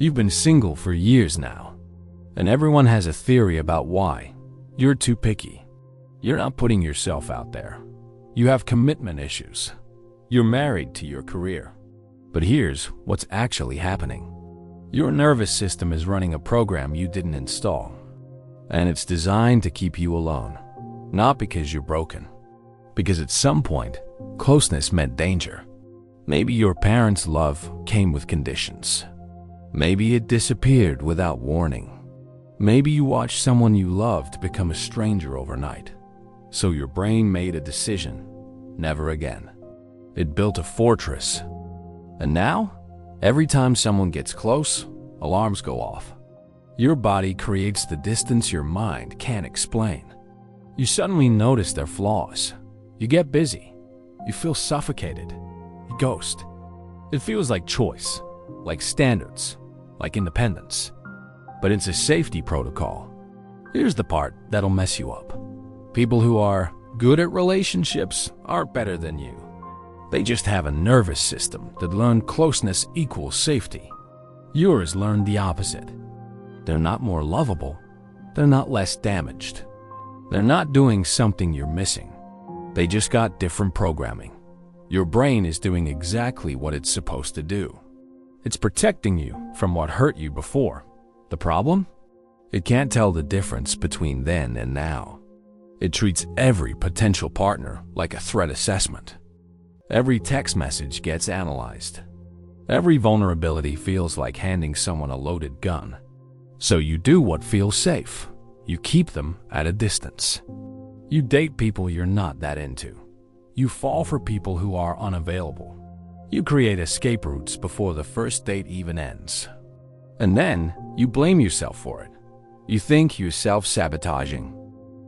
You've been single for years now, and everyone has a theory about why. You're too picky. You're not putting yourself out there. You have commitment issues. You're married to your career. But here's what's actually happening. Your nervous system is running a program you didn't install, and it's designed to keep you alone, not because you're broken. Because at some point, closeness meant danger. Maybe your parents' love came with conditions. Maybe it disappeared without warning. Maybe you watched someone you loved become a stranger overnight. So your brain made a decision: never again. It built a fortress. And now, every time someone gets close, alarms go off. Your body creates the distance your mind can't explain. You suddenly notice their flaws. You get busy. You feel suffocated. You ghost. It feels like choice, like standards, like independence. But it's a safety protocol. Here's the part that'll mess you up. People who are good at relationships aren't better than you. They just have a nervous system that learned closeness equals safety. Yours learned the opposite. They're not more lovable. They're not less damaged. They're not doing something you're missing. They just got different programming. Your brain is doing exactly what it's supposed to do. It's protecting you from what hurt you before. The problem? It can't tell the difference between then and now. It treats every potential partner like a threat assessment. Every text message gets analyzed. Every vulnerability feels like handing someone a loaded gun. So you do what feels safe. You keep them at a distance. You date people you're not that into. You fall for people who are unavailable. You create escape routes before the first date even ends. And then you blame yourself for it. You think you're self-sabotaging.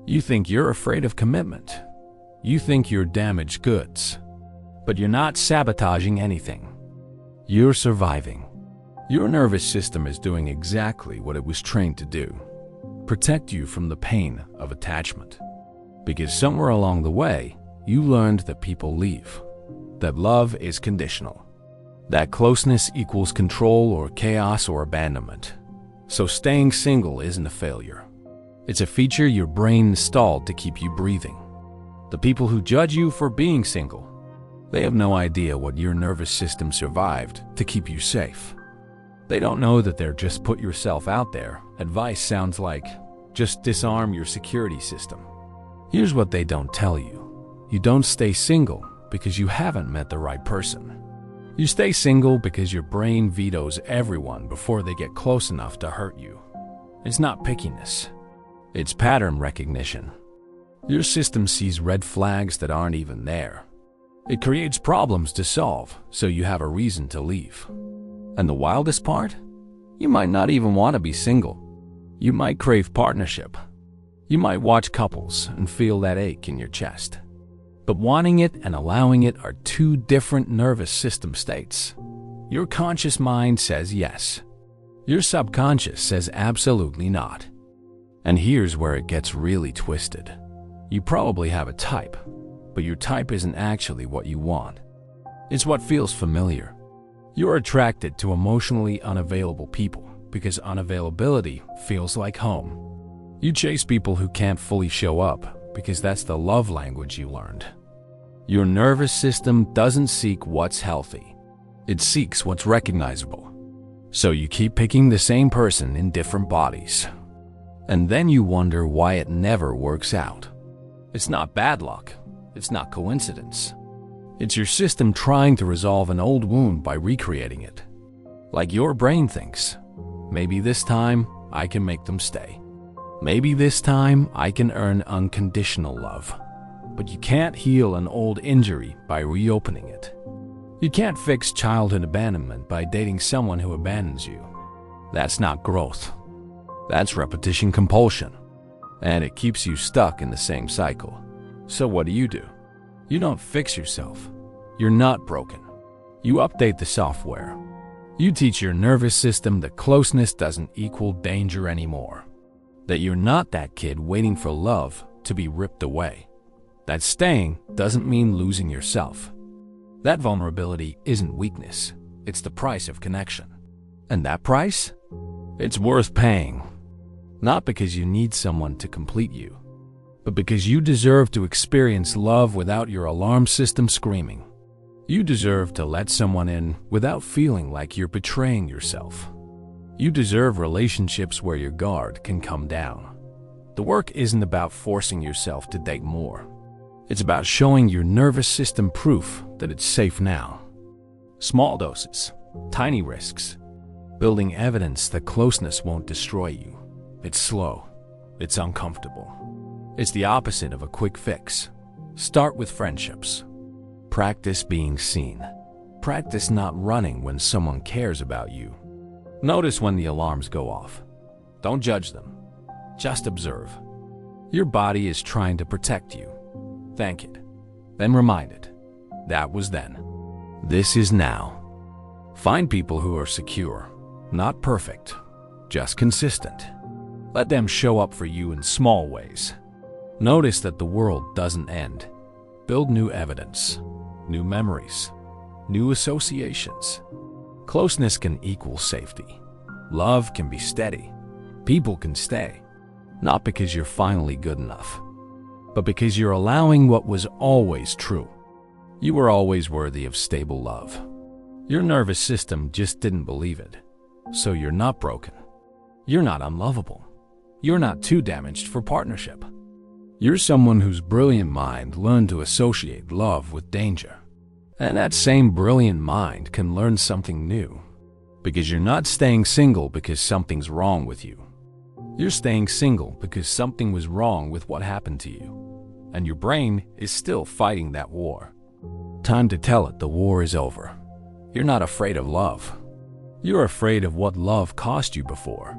You think you're afraid of commitment. You think you're damaged goods. But you're not sabotaging anything. You're surviving. Your nervous system is doing exactly what it was trained to do: protect you from the pain of attachment. Because somewhere along the way, you learned that people leave, that love is conditional, that closeness equals control or chaos or abandonment. So staying single isn't a failure. It's a feature your brain installed to keep you breathing. The people who judge you for being single, they have no idea what your nervous system survived to keep you safe. They don't know that they're just put yourself out there. Advice sounds like, just disarm your security system. Here's what they don't tell you. You don't stay single because you haven't met the right person. You stay single because your brain vetoes everyone before they get close enough to hurt you. It's not pickiness. It's pattern recognition. Your system sees red flags that aren't even there. It creates problems to solve, so you have a reason to leave. And the wildest part? You might not even want to be single. You might crave partnership. You might watch couples and feel that ache in your chest. But wanting it and allowing it are two different nervous system states. Your conscious mind says yes. Your subconscious says absolutely not. And here's where it gets really twisted. You probably have a type, but your type isn't actually what you want. It's what feels familiar. You're attracted to emotionally unavailable people because unavailability feels like home. You chase people who can't fully show up because that's the love language you learned. Your nervous system doesn't seek what's healthy. It seeks what's recognizable. So you keep picking the same person in different bodies. And then you wonder why it never works out. It's not bad luck. It's not coincidence. It's your system trying to resolve an old wound by recreating it. Like your brain thinks, maybe this time I can make them stay. Maybe this time I can earn unconditional love. But you can't heal an old injury by reopening it. You can't fix childhood abandonment by dating someone who abandons you. That's not growth. That's repetition compulsion. And it keeps you stuck in the same cycle. So what do? You don't fix yourself. You're not broken. You update the software. You teach your nervous system that closeness doesn't equal danger anymore. That you're not that kid waiting for love to be ripped away. That staying doesn't mean losing yourself. That vulnerability isn't weakness. It's the price of connection. And that price? It's worth paying. Not because you need someone to complete you, but because you deserve to experience love without your alarm system screaming. You deserve to let someone in without feeling like you're betraying yourself. You deserve relationships where your guard can come down. The work isn't about forcing yourself to date more. It's about showing your nervous system proof that it's safe now. Small doses, tiny risks, building evidence that closeness won't destroy you. It's slow. It's uncomfortable. It's the opposite of a quick fix. Start with friendships. Practice being seen. Practice not running when someone cares about you. Notice when the alarms go off. Don't judge them. Just observe. Your body is trying to protect you. Thank it. Then remind it. That was then. This is now. Find people who are secure, not perfect, just consistent. Let them show up for you in small ways. Notice that the world doesn't end. Build new evidence, new memories, new associations. Closeness can equal safety. Love can be steady. People can stay. Not because you're finally good enough, but because you're allowing what was always true. You were always worthy of stable love. Your nervous system just didn't believe it. So you're not broken. You're not unlovable. You're not too damaged for partnership. You're someone whose brilliant mind learned to associate love with danger. And that same brilliant mind can learn something new. Because you're not staying single because something's wrong with you. You're staying single because something was wrong with what happened to you. And your brain is still fighting that war. Time to tell it the war is over. You're not afraid of love. You're afraid of what love cost you before.